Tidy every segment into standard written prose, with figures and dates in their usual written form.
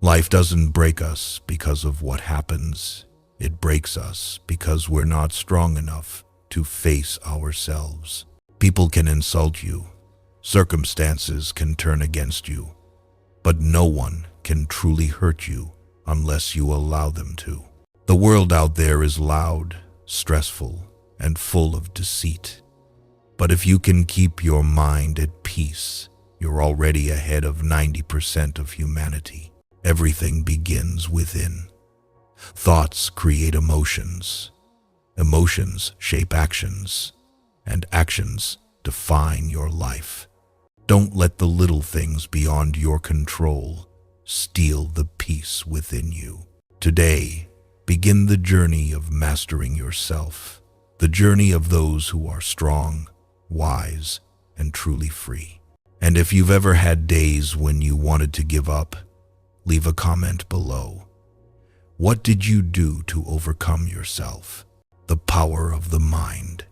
Life doesn't break us because of what happens. It breaks us because we're not strong enough to face ourselves. People can insult you. Circumstances can turn against you. But no one can truly hurt you unless you allow them to. The world out there is loud, stressful, and full of deceit. But if you can keep your mind at peace, you're already ahead of 90% of humanity. Everything begins within. Thoughts create emotions. Emotions shape actions. And actions define your life. Don't let the little things beyond your control steal the peace within you. Today, begin the journey of mastering yourself. The journey of those who are strong, wise, and truly free. And if you've ever had days when you wanted to give up, leave a comment below. What did you do to overcome yourself? The power of the mind.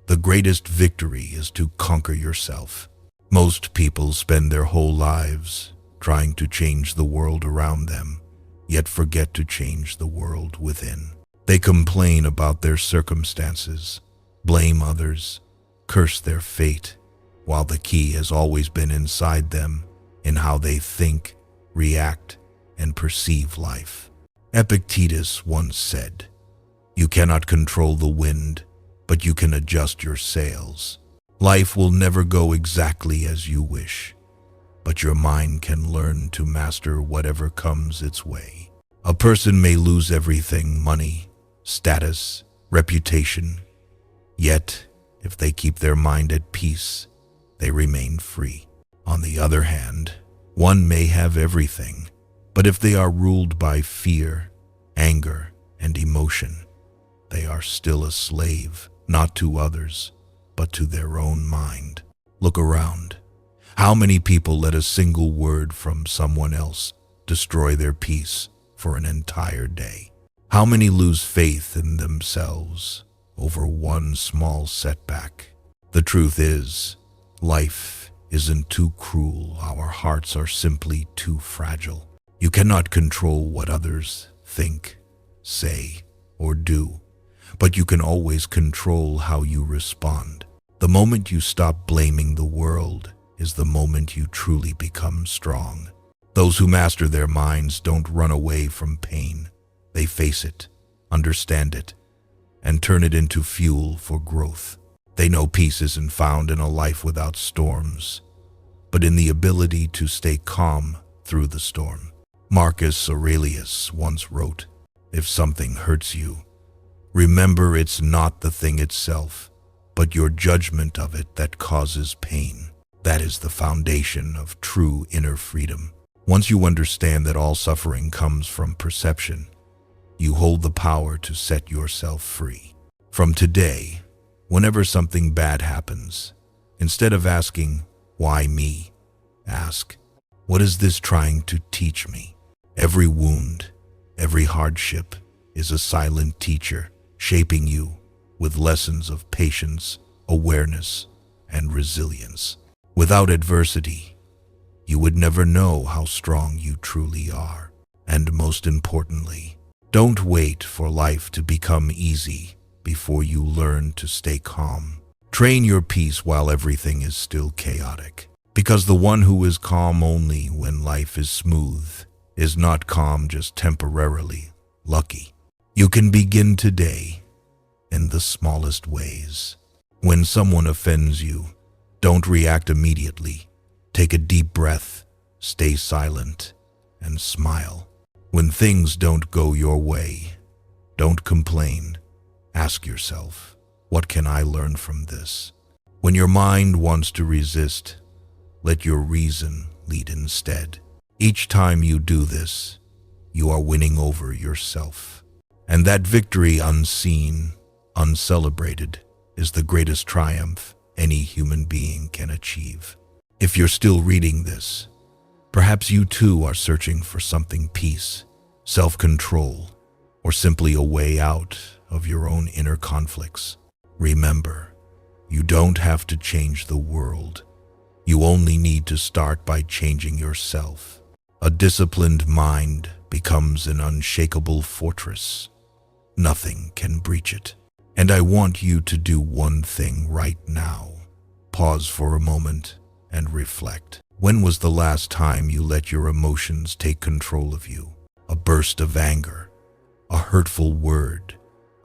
The greatest victory is to conquer yourself. Most people spend their whole lives trying to change the world around them, yet forget to change the world within. They complain about their circumstances, blame others, curse their fate, while the key has always been inside them, in how they think, react, and perceive life. Epictetus once said, "You cannot control the wind, but you can adjust your sails." Life will never go exactly as you wish, but your mind can learn to master whatever comes its way. A person may lose everything: money, status, reputation. Yet, if they keep their mind at peace, they remain free. On the other hand, one may have everything, but if they are ruled by fear, anger, and emotion, they are still a slave, not to others, but to their own mind. Look around. How many people let a single word from someone else destroy their peace for an entire day? How many lose faith in themselves over one small setback? The truth is, life isn't too cruel. Our hearts are simply too fragile. You cannot control what others think, say, or do, but you can always control how you respond. The moment you stop blaming the world is the moment you truly become strong. Those who master their minds don't run away from pain. They face it, understand it, and turn it into fuel for growth. They know peace isn't found in a life without storms, but in the ability to stay calm through the storm. Marcus Aurelius once wrote, "If something hurts you, remember it's not the thing itself, but your judgment of it that causes pain." That is the foundation of true inner freedom. Once you understand that all suffering comes from perception, you hold the power to set yourself free. From today, whenever something bad happens, instead of asking, "Why me?" ask, "What is this trying to teach me?" Every wound, every hardship is a silent teacher, shaping you with lessons of patience, awareness, and resilience. Without adversity, you would never know how strong you truly are. And most importantly, don't wait for life to become easy before you learn to stay calm. Train your peace while everything is still chaotic, because the one who is calm only when life is smooth is not calm just temporarily lucky. You can begin today in the smallest ways. When someone offends you, don't react immediately. Take a deep breath, stay silent, and smile. When things don't go your way, don't complain. Ask yourself, what can I learn from this? When your mind wants to resist, let your reason lead instead. Each time you do this, you are winning over yourself. And that victory, unseen, uncelebrated, is the greatest triumph any human being can achieve. If you're still reading this, perhaps you too are searching for something: peace, self-control, or simply a way out of your own inner conflicts. Remember, you don't have to change the world. You only need to start by changing yourself. A disciplined mind becomes an unshakable fortress. Nothing can breach it. And I want you to do one thing right now. Pause for a moment and reflect. When was the last time you let your emotions take control of you? A burst of anger, a hurtful word,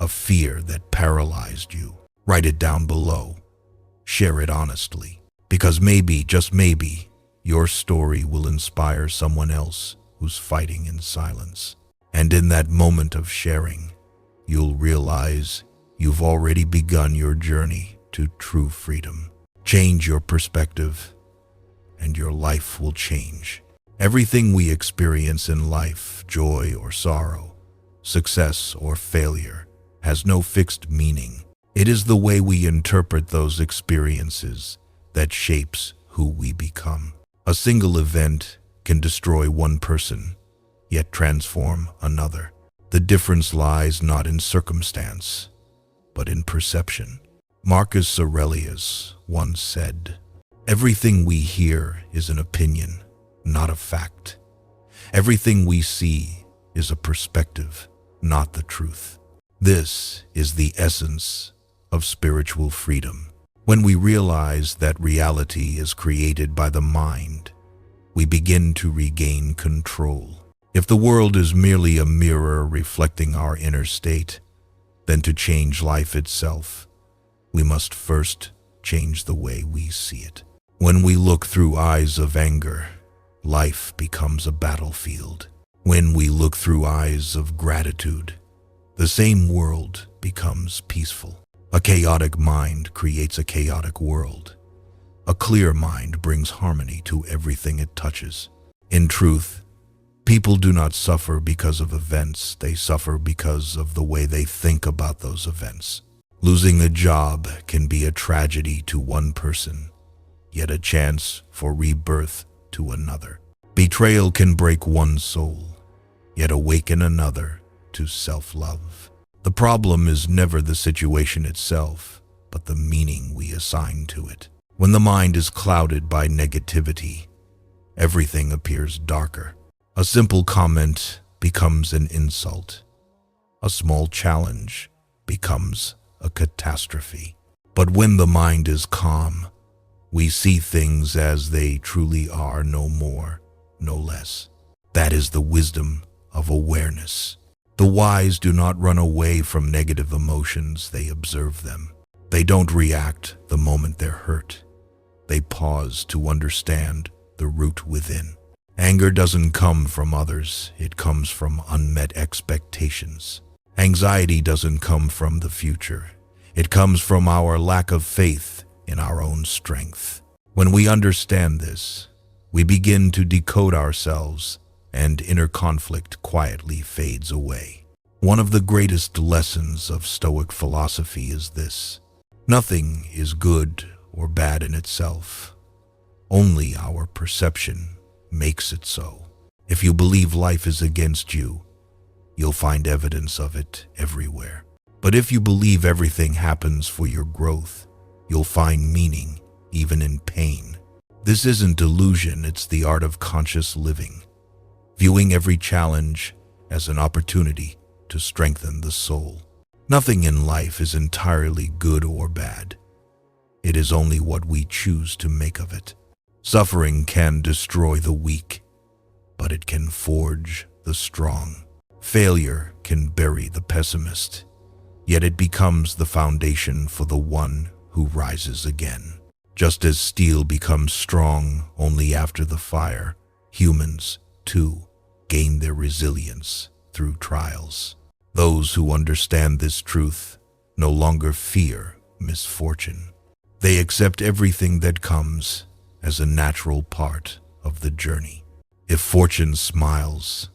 a fear that paralyzed you. Write it down below. Share it honestly. Because maybe, just maybe, your story will inspire someone else who's fighting in silence. And in that moment of sharing, you'll realize you've already begun your journey to true freedom. Change your perspective, and your life will change. Everything we experience in life, joy or sorrow, success or failure, has no fixed meaning. It is the way we interpret those experiences that shapes who we become. A single event can destroy one person, yet transform another. The difference lies not in circumstance, but in perception. Marcus Aurelius once said, "Everything we hear is an opinion, not a fact. Everything we see is a perspective, not the truth." This is the essence of spiritual freedom. When we realize that reality is created by the mind, we begin to regain control. If the world is merely a mirror reflecting our inner state, then to change life itself, we must first change the way we see it. When we look through eyes of anger, life becomes a battlefield. When we look through eyes of gratitude, the same world becomes peaceful. A chaotic mind creates a chaotic world. A clear mind brings harmony to everything it touches. In truth, people do not suffer because of events, they suffer because of the way they think about those events. Losing a job can be a tragedy to one person, yet a chance for rebirth to another. Betrayal can break one soul, yet awaken another to self-love. The problem is never the situation itself, but the meaning we assign to it. When the mind is clouded by negativity, everything appears darker. A simple comment becomes an insult. A small challenge becomes a catastrophe. But when the mind is calm, we see things as they truly are, no more, no less. That is the wisdom of awareness. The wise do not run away from negative emotions, they observe them. They don't react the moment they're hurt. They pause to understand the root within. Anger doesn't come from others, it comes from unmet expectations. Anxiety doesn't come from the future, it comes from our lack of faith in our own strength. When we understand this, we begin to decode ourselves, and inner conflict quietly fades away. One of the greatest lessons of Stoic philosophy is this: nothing is good or bad in itself. Only our perception makes it so. If you believe life is against you, you'll find evidence of it everywhere. But if you believe everything happens for your growth, you'll find meaning even in pain. This isn't delusion, it's the art of conscious living, viewing every challenge as an opportunity to strengthen the soul. Nothing in life is entirely good or bad. It is only what we choose to make of it. Suffering can destroy the weak, but it can forge the strong. Failure can bury the pessimist, yet it becomes the foundation for the one who rises again. Just as steel becomes strong only after the fire, humans, too, gain their resilience through trials. Those who understand this truth no longer fear misfortune. They accept everything that comes as a natural part of the journey. If fortune smiles,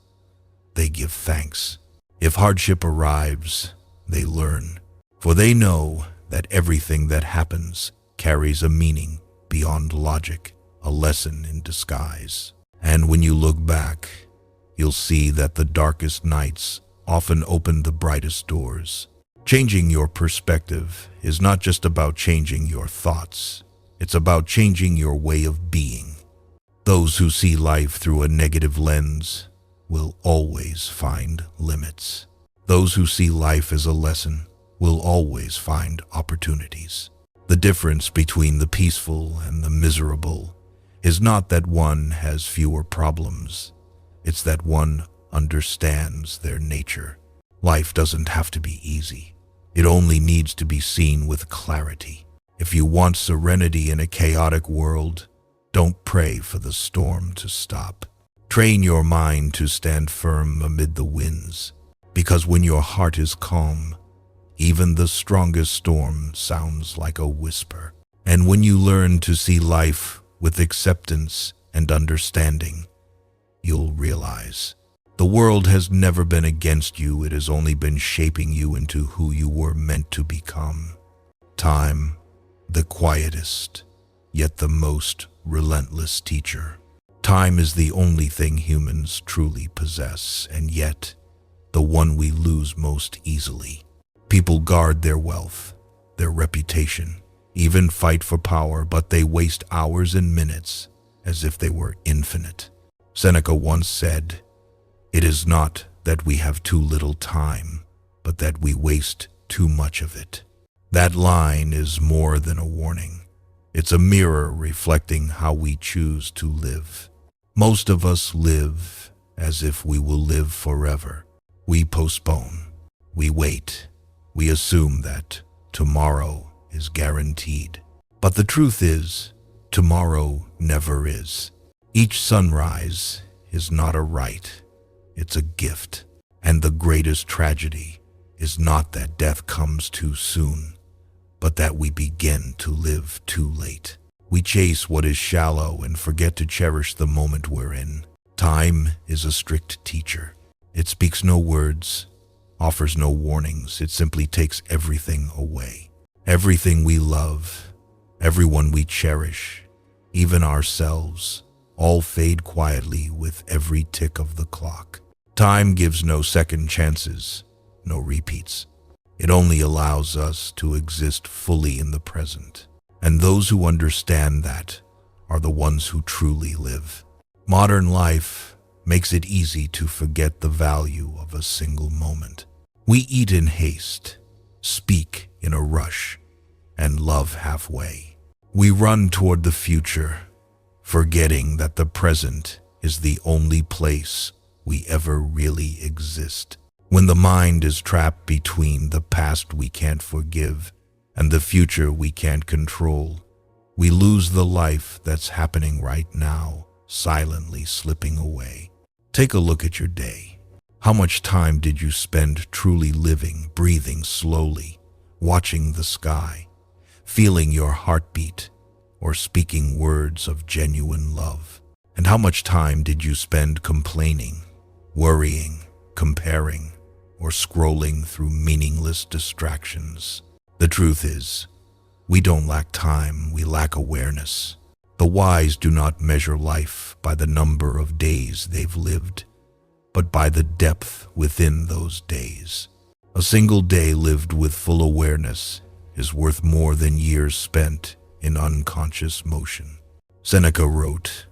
they give thanks. If hardship arrives, they learn, for they know that everything that happens carries a meaning beyond logic, a lesson in disguise. And when you look back, you'll see that the darkest nights often open the brightest doors. Changing your perspective is not just about changing your thoughts, it's about changing your way of being. Those who see life through a negative lens will always find limits. Those who see life as a lesson will always find opportunities. The difference between the peaceful and the miserable is not that one has fewer problems, it's that one understands their nature. Life doesn't have to be easy. It only needs to be seen with clarity. If you want serenity in a chaotic world, don't pray for the storm to stop. Train your mind to stand firm amid the winds, because when your heart is calm, even the strongest storm sounds like a whisper. And when you learn to see life with acceptance and understanding, you'll realize the world has never been against you. It has only been shaping you into who you were meant to become. Time, the quietest, yet the most relentless teacher. Time is the only thing humans truly possess, and yet the one we lose most easily. People guard their wealth, their reputation, even fight for power, but they waste hours and minutes as if they were infinite. Seneca once said, "It is not that we have too little time, but that we waste too much of it." That line is more than a warning. It's a mirror reflecting how we choose to live. Most of us live as if we will live forever. We postpone, we wait, we assume that tomorrow is guaranteed. But the truth is, tomorrow never is. Each sunrise is not a right, it's a gift. And the greatest tragedy is not that death comes too soon, but that we begin to live too late. We chase what is shallow and forget to cherish the moment we're in. Time is a strict teacher. It speaks no words, offers no warnings. It simply takes everything away. Everything we love, everyone we cherish, even ourselves, all fade quietly with every tick of the clock. Time gives no second chances, no repeats. It only allows us to exist fully in the present. And those who understand that are the ones who truly live. Modern life makes it easy to forget the value of a single moment. We eat in haste, speak in a rush, and love halfway. We run toward the future, forgetting that the present is the only place we ever really exist. When the mind is trapped between the past we can't forgive and the future we can't control, we lose the life that's happening right now, silently slipping away. Take a look at your day. How much time did you spend truly living, breathing slowly, watching the sky, feeling your heartbeat, or speaking words of genuine love? And how much time did you spend complaining, worrying, comparing, or scrolling through meaningless distractions? The truth is, we don't lack time, we lack awareness. The wise do not measure life by the number of days they've lived, but by the depth within those days. A single day lived with full awareness is worth more than years spent in unconscious motion. Seneca wrote,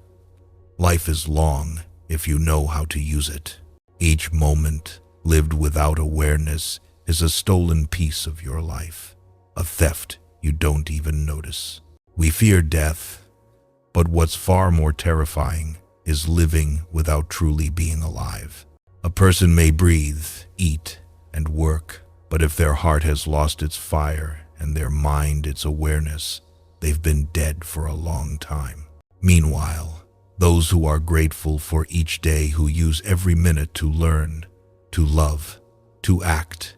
"Life is long if you know how to use it. Each moment lived without awareness is a stolen piece of your life, a theft you don't even notice." We fear death, but what's far more terrifying is living without truly being alive. A person may breathe, eat, and work, but if their heart has lost its fire and their mind its awareness, they've been dead for a long time. Meanwhile, those who are grateful for each day, who use every minute to learn, to love, to act,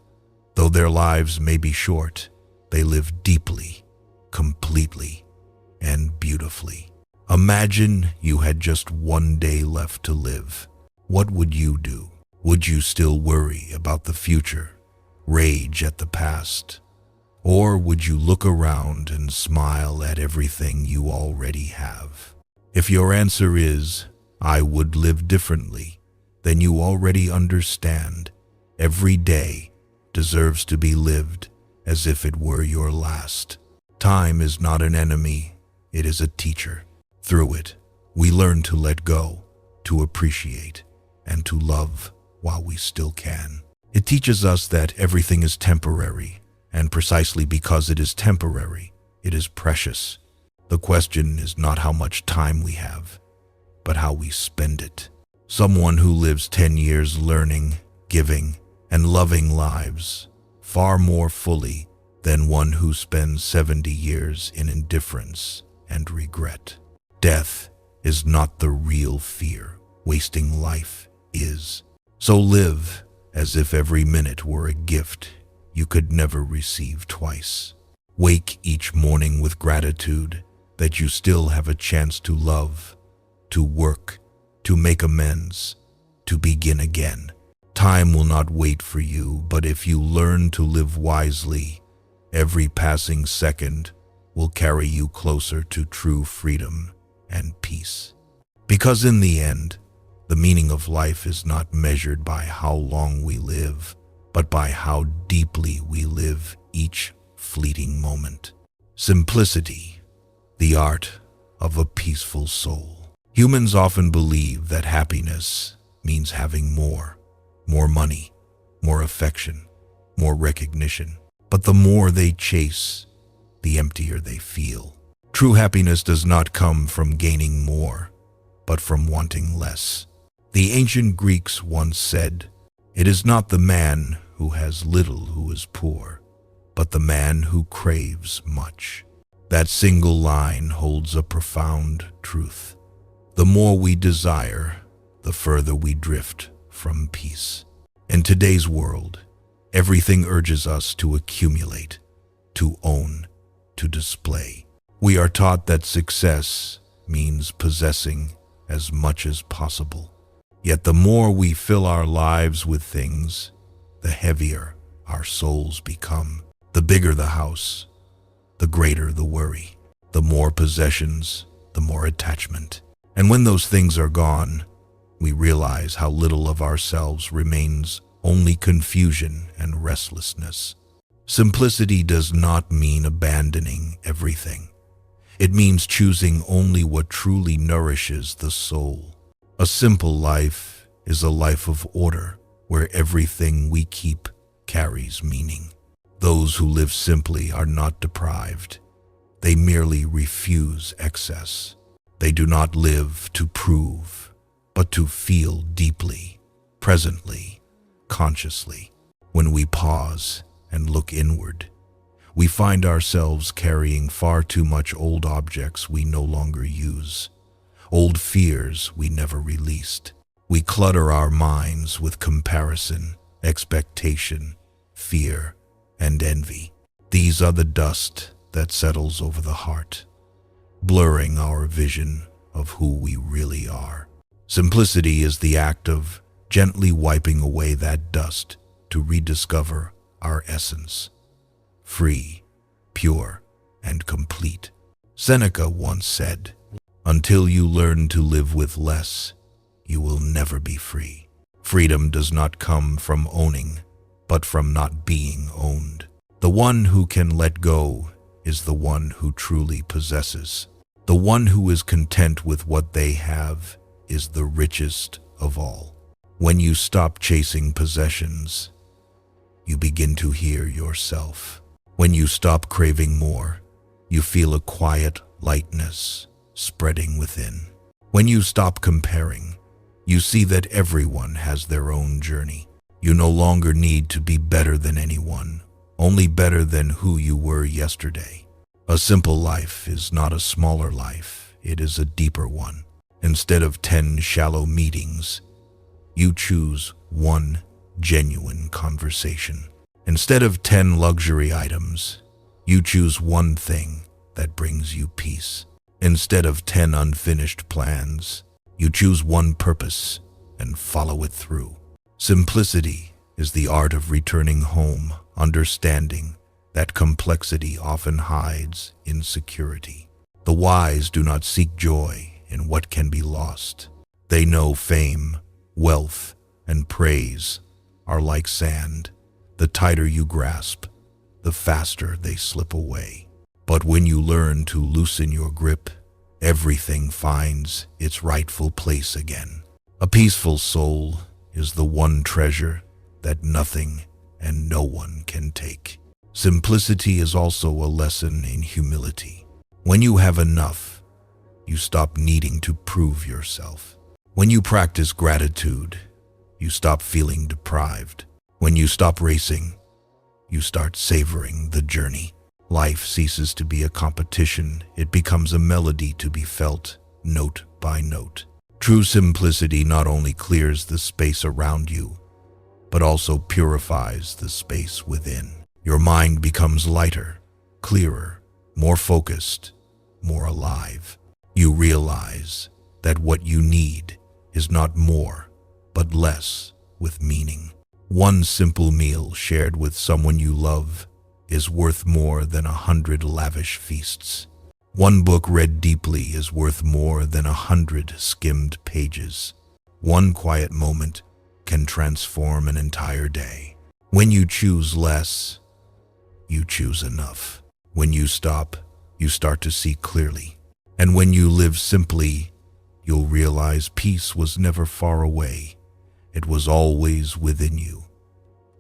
though their lives may be short, they live deeply, completely, and beautifully. Imagine you had just one day left to live. What would you do? Would you still worry about the future, rage at the past? Or would you look around and smile at everything you already have? If your answer is, "I would live differently," then you already understand every day deserves to be lived as if it were your last. Time is not an enemy, it is a teacher. Through it, We learn to let go, to appreciate, and to love while we still can. It teaches us that everything is temporary, and precisely because it is temporary, it is precious. The question is not how much time we have, but how we spend it. Someone who lives 10 years learning, giving, and loving lives far more fully than one who spends 70 years in indifference and regret. Death is not the real fear. Wasting life is. So live as if every minute were a gift you could never receive twice. Wake each morning with gratitude that you still have a chance to love, to work, to make amends, to begin again. Time will not wait for you, but if you learn to live wisely, every passing second will carry you closer to true freedom and peace. Because in the end, the meaning of life is not measured by how long we live, but by how deeply we live each fleeting moment. Simplicity, the art of a peaceful soul. Humans often believe that happiness means having more money, more affection, more recognition. But the more they chase, the emptier they feel. True happiness does not come from gaining more, but from wanting less. The ancient Greeks once said, "It is not the man who has little who is poor, but the man who craves much." That single line holds a profound truth. The more we desire, the further we drift from peace. In today's world, everything urges us to accumulate, to own, to display. We are taught that success means possessing as much as possible. Yet the more we fill our lives with things, the heavier our souls become. The bigger the house, the greater the worry. The more possessions, the more attachment. And when those things are gone, we realize how little of ourselves remains, only confusion and restlessness. Simplicity does not mean abandoning everything. It means choosing only what truly nourishes the soul. A simple life is a life of order, where everything we keep carries meaning. Those who live simply are not deprived. They merely refuse excess. They do not live to prove, but to feel deeply, presently, consciously. When we pause and look inward, we find ourselves carrying far too much old objects we no longer use, old fears we never released. We clutter our minds with comparison, expectation, fear, and envy. These are the dust that settles over the heart, blurring our vision of who we really are. Simplicity is the act of gently wiping away that dust to rediscover our essence, free, pure, and complete. Seneca once said, "Until you learn to live with less, you will never be free." Freedom does not come from owning, but from not being owned. The one who can let go is the one who truly possesses. The one who is content with what they have is the richest of all. When you stop chasing possessions, you begin to hear yourself. When you stop craving more, you feel a quiet lightness spreading within. When you stop comparing, you see that everyone has their own journey. You no longer need to be better than anyone, only better than who you were yesterday. A simple life is not a smaller life, it is a deeper one. Instead of 10 shallow meetings, you choose one genuine conversation. Instead of 10 luxury items, you choose one thing that brings you peace. Instead of 10 unfinished plans, you choose one purpose and follow it through. Simplicity is the art of returning home, understanding that complexity often hides in security. The wise do not seek joy in what can be lost. They know fame, wealth, and praise are like sand. The tighter you grasp, the faster they slip away. But when you learn to loosen your grip everything finds its rightful place again. A peaceful soul is the one treasure that nothing and no one can take. Simplicity is also a lesson in humility. When you have enough, you stop needing to prove yourself. When you practice gratitude, you stop feeling deprived. When you stop racing, you start savoring the journey. Life ceases to be a competition. It becomes a melody to be felt note by note. True simplicity not only clears the space around you, but also purifies the space within. Your mind becomes lighter, clearer, more focused, more alive. You realize that what you need is not more, but less with meaning. One simple meal shared with someone you love is worth more than 100 lavish feasts. One book read deeply is worth more than 100 skimmed pages. One quiet moment can transform an entire day. When you choose less, you choose enough. When you stop, you start to see clearly. And when you live simply, you'll realize peace was never far away. It was always within you,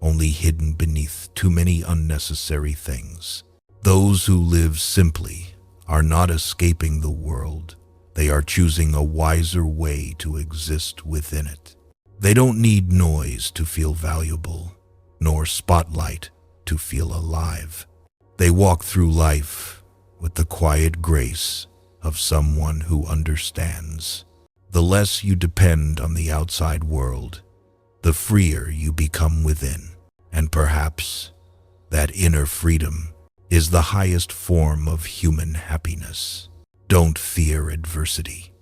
only hidden beneath too many unnecessary things. Those who live simply are not escaping the world. They are choosing a wiser way to exist within it. They don't need noise to feel valuable, nor spotlight to feel alive. They walk through life with the quiet grace of someone who understands. The less you depend on the outside world, the freer you become within. And perhaps that inner freedom is the highest form of human happiness. Don't fear adversity.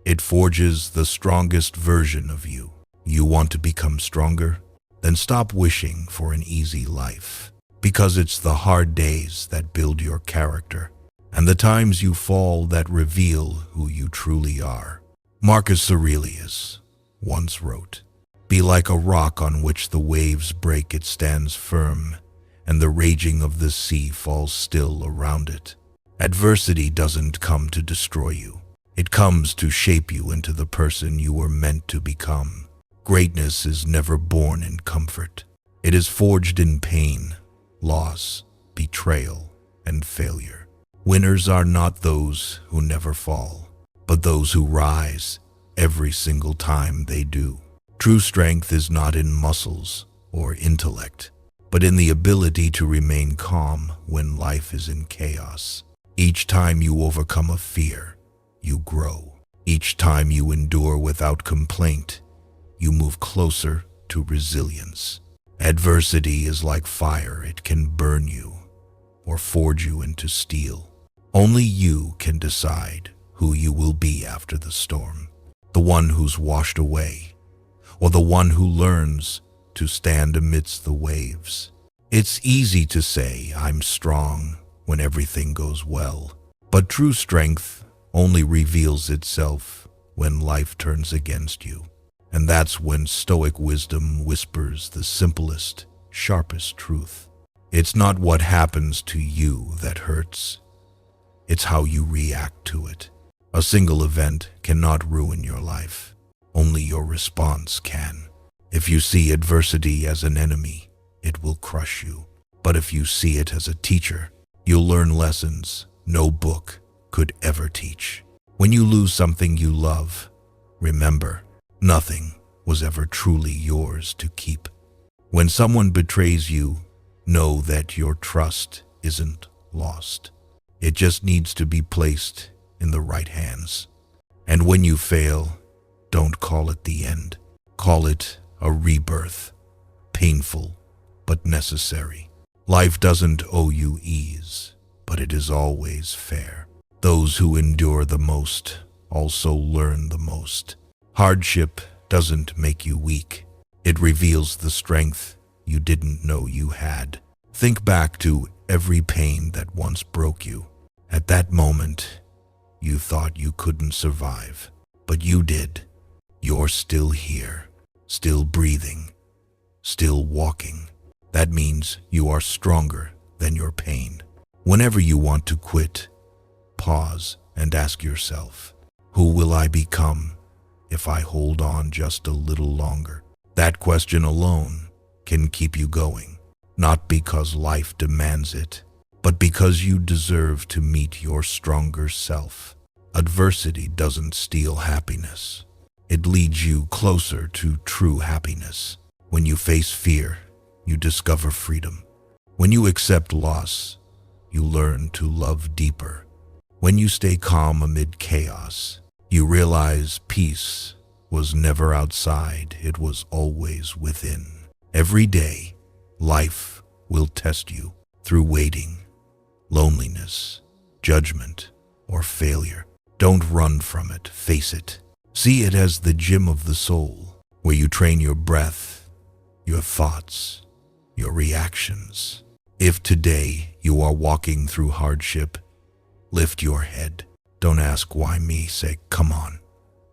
It forges the strongest version of you. You want to become stronger? Then stop wishing for an easy life, because it's the hard days that build your character, and the times you fall that reveal who you truly are. Marcus Aurelius once wrote, "Be like a rock on which the waves break, it stands firm, and the raging of the sea falls still around it." Adversity doesn't come to destroy you. It comes to shape you into the person you were meant to become. Greatness is never born in comfort. It is forged in pain, loss, betrayal, and failure. Winners are not those who never fall, but those who rise every single time they do. True strength is not in muscles or intellect, but in the ability to remain calm when life is in chaos. Each time you overcome a fear, you grow. Each time you endure without complaint, you move closer to resilience. Adversity is like fire. It can burn you or forge you into steel. Only you can decide who you will be after the storm. The one who's washed away, or the one who learns to stand amidst the waves. It's easy to say, "I'm strong," when everything goes well, but true strength only reveals itself when life turns against you. And that's when Stoic wisdom whispers the simplest, sharpest truth. It's not what happens to you that hurts. It's how you react to it. A single event cannot ruin your life. Only your response can. If you see adversity as an enemy, it will crush you. But if you see it as a teacher, you'll learn lessons no book could ever teach. When you lose something you love, remember, nothing was ever truly yours to keep. When someone betrays you, know that your trust isn't lost. It just needs to be placed in the right hands. And when you fail, don't call it the end. Call it a rebirth, painful but necessary. Life doesn't owe you ease, but it is always fair. Those who endure the most also learn the most. Hardship doesn't make you weak. It reveals the strength you didn't know you had. Think back to every pain that once broke you. At that moment, you thought you couldn't survive, but you did. You're still here, still breathing, still walking. That means you are stronger than your pain. Whenever you want to quit, pause and ask yourself, who will I become if I hold on just a little longer? That question alone can keep you going, not because life demands it, but because you deserve to meet your stronger self. Adversity doesn't steal happiness. It leads you closer to true happiness. When you face fear, you discover freedom. When you accept loss, you learn to love deeper. When you stay calm amid chaos, you realize peace was never outside, it was always within. Every day, life will test you through waiting, loneliness, judgment, or failure. Don't run from it, face it. See it as the gym of the soul, where you train your breath, your thoughts, your reactions. If today you are walking through hardship, lift your head. Don't ask why me, say, come on,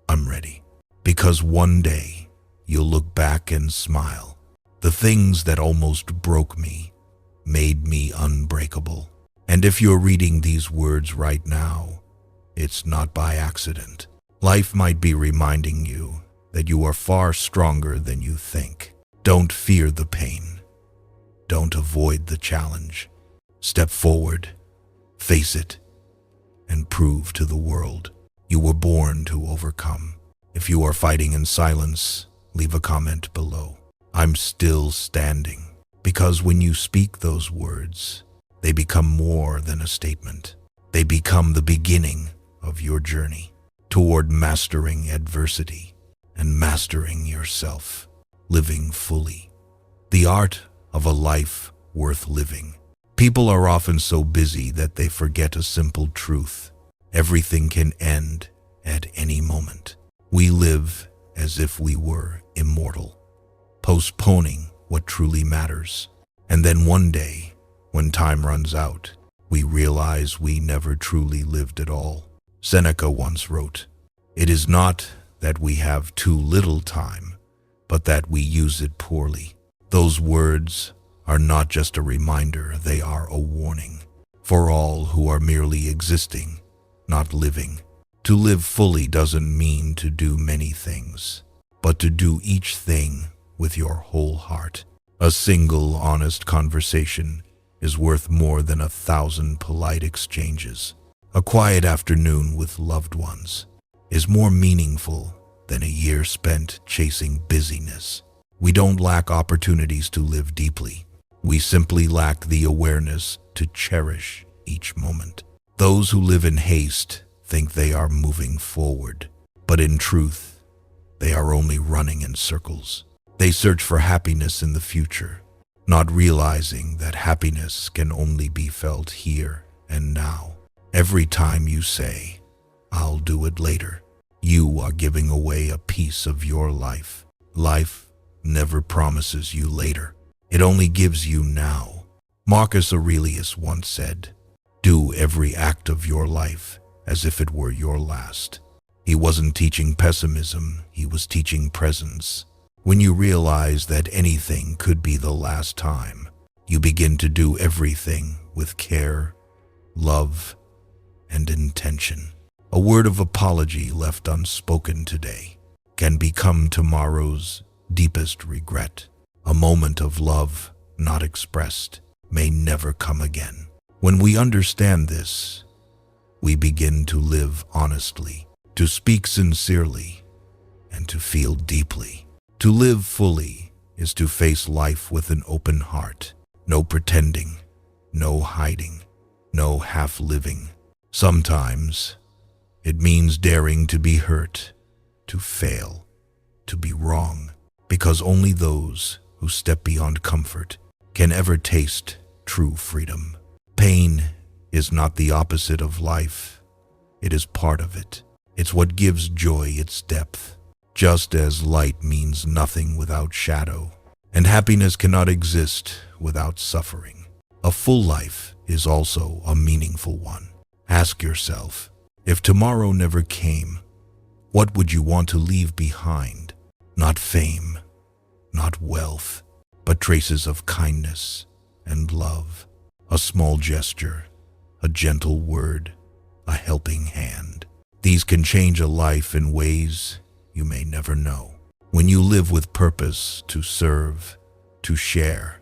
I'm ready. Because one day you'll look back and smile. The things that almost broke me made me unbreakable. And if you're reading these words right now, it's not by accident. Life might be reminding you that you are far stronger than you think. Don't fear the pain. Don't avoid the challenge. Step forward, face it, and prove to the world you were born to overcome. If you are fighting in silence, leave a comment below. I'm still standing. Because when you speak those words, they become more than a statement. They become the beginning of your journey toward mastering adversity and mastering yourself, living fully. The art of a life worth living. People are often so busy that they forget a simple truth. Everything can end at any moment. We live as if we were immortal, postponing what truly matters. And then one day, when time runs out, we realize we never truly lived at all. Seneca once wrote, "It is not that we have too little time, but that we use it poorly." Those words are not just a reminder, they are a warning for all who are merely existing, not living. To live fully doesn't mean to do many things, but to do each thing with your whole heart. A single honest conversation is worth more than 1,000 polite exchanges. A quiet afternoon with loved ones is more meaningful than a year spent chasing busyness. We don't lack opportunities to live deeply. We simply lack the awareness to cherish each moment. Those who live in haste think they are moving forward, but in truth, they are only running in circles. They search for happiness in the future, not realizing that happiness can only be felt here and now. Every time you say, "I'll do it later," you are giving away a piece of your life. Life never promises you later. It only gives you now. Marcus Aurelius once said, "Do every act of your life as if it were your last." He wasn't teaching pessimism, he was teaching presence. When you realize that anything could be the last time, you begin to do everything with care, love, and intention. A word of apology left unspoken today can become tomorrow's deepest regret. A moment of love not expressed may never come again. When we understand this, we begin to live honestly, to speak sincerely, and to feel deeply. To live fully is to face life with an open heart. No pretending, no hiding, no half-living. Sometimes it means daring to be hurt, to fail, to be wrong, because only those who step beyond comfort can ever taste true freedom. Pain is not the opposite of life. It is part of it. It's what gives joy its depth. Just as light means nothing without shadow, and happiness cannot exist without suffering, a full life is also a meaningful one. Ask yourself, if tomorrow never came, what would you want to leave behind? Not fame, not wealth, but traces of kindness and love. A small gesture, a gentle word, a helping hand. These can change a life in ways you may never know. When you live with purpose to serve, to share,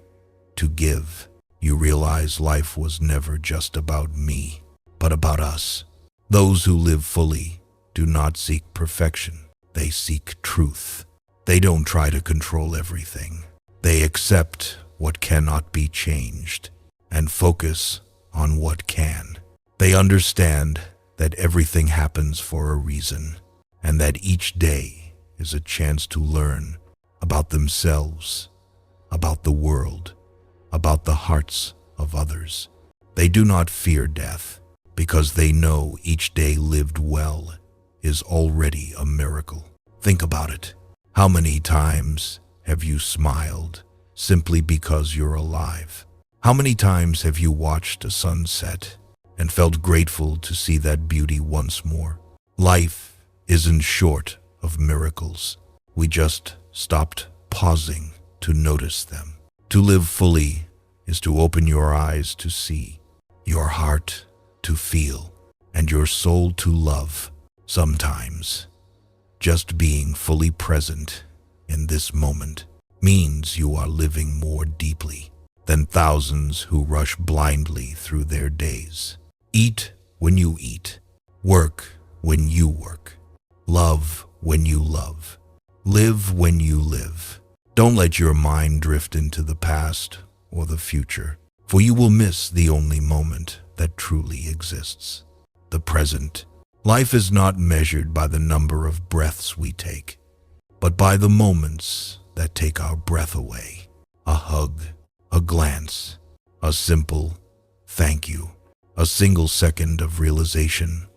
to give, you realize life was never just about me, but about us. Those who live fully do not seek perfection. They seek truth. They don't try to control everything. They accept what cannot be changed and focus on what can. They understand that everything happens for a reason and that each day is a chance to learn about themselves, about the world, about the hearts of others. They do not fear death because they know each day lived well is already a miracle. Think about it. How many times have you smiled simply because you're alive? How many times have you watched a sunset and felt grateful to see that beauty once more? Life isn't short of miracles. We just stopped pausing to notice them. To live fully is to open your eyes to see, your heart to feel, and your soul to love. Sometimes, just being fully present in this moment means you are living more deeply than thousands who rush blindly through their days. Eat when you eat, work when you work, love when you love, live when you live. Don't let your mind drift into the past or the future, for you will miss the only moment that truly exists, the present. Life is not measured by the number of breaths we take, but by the moments that take our breath away. A hug, a glance, a simple thank you, a single second of realization,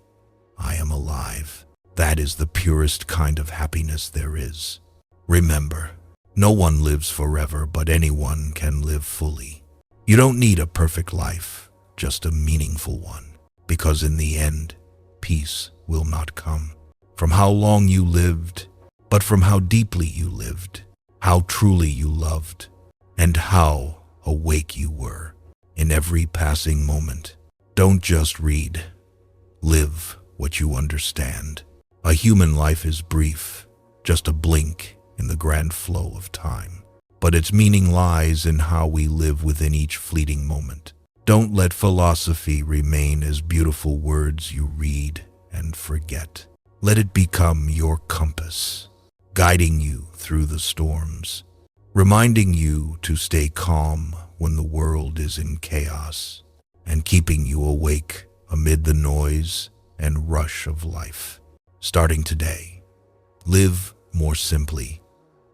I am alive. That is the purest kind of happiness there is. Remember, no one lives forever, but anyone can live fully. You don't need a perfect life, just a meaningful one, because in the end, peace will not come from how long you lived, but from how deeply you lived, how truly you loved, and how awake you were in every passing moment. Don't just read, live what you understand. A human life is brief, just a blink in the grand flow of time, but its meaning lies in how we live within each fleeting moment. Don't let philosophy remain as beautiful words you read and forget. Let it become your compass, guiding you through the storms, reminding you to stay calm when the world is in chaos, and keeping you awake amid the noise and rush of life. Starting today, live more simply,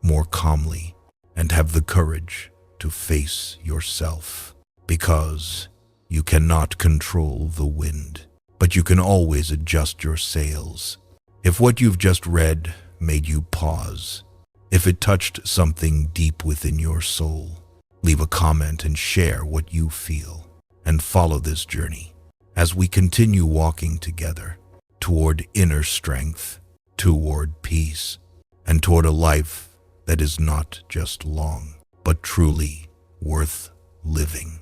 more calmly, and have the courage to face yourself. Because you cannot control the wind, but you can always adjust your sails. If what you've just read made you pause, if it touched something deep within your soul, leave a comment and share what you feel, and follow this journey as we continue walking together toward inner strength, toward peace, and toward a life that is not just long, but truly worth living.